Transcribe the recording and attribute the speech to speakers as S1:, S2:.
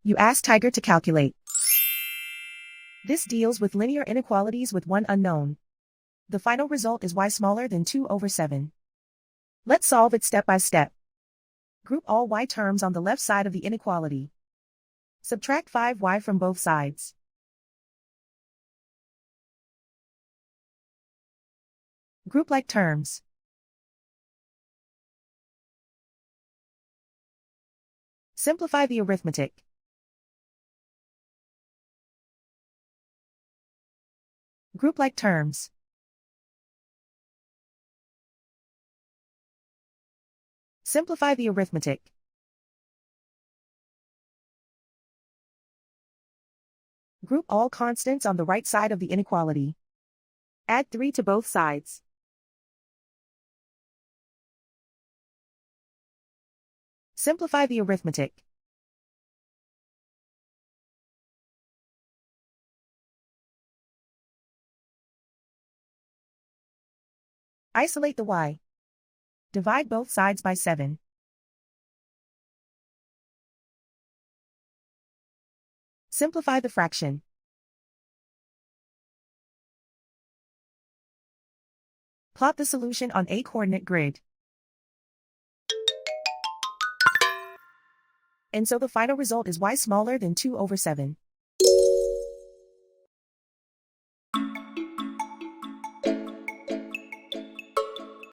S1: You ask Tiger to calculate. This deals with linear inequalities with one unknown. The final result is y smaller than 2/7. Let's solve it step by step. Group all y terms on the left side of the inequality. Subtract 5y from both sides. Group like terms. Simplify the arithmetic. Group like terms. Simplify the arithmetic. Group all constants on the right side of the inequality. Add 3 to both sides. Simplify the arithmetic. Isolate the y. Divide both sides by 7. Simplify the fraction. Plot the solution on a coordinate grid. And so the final result is y smaller than 2/7.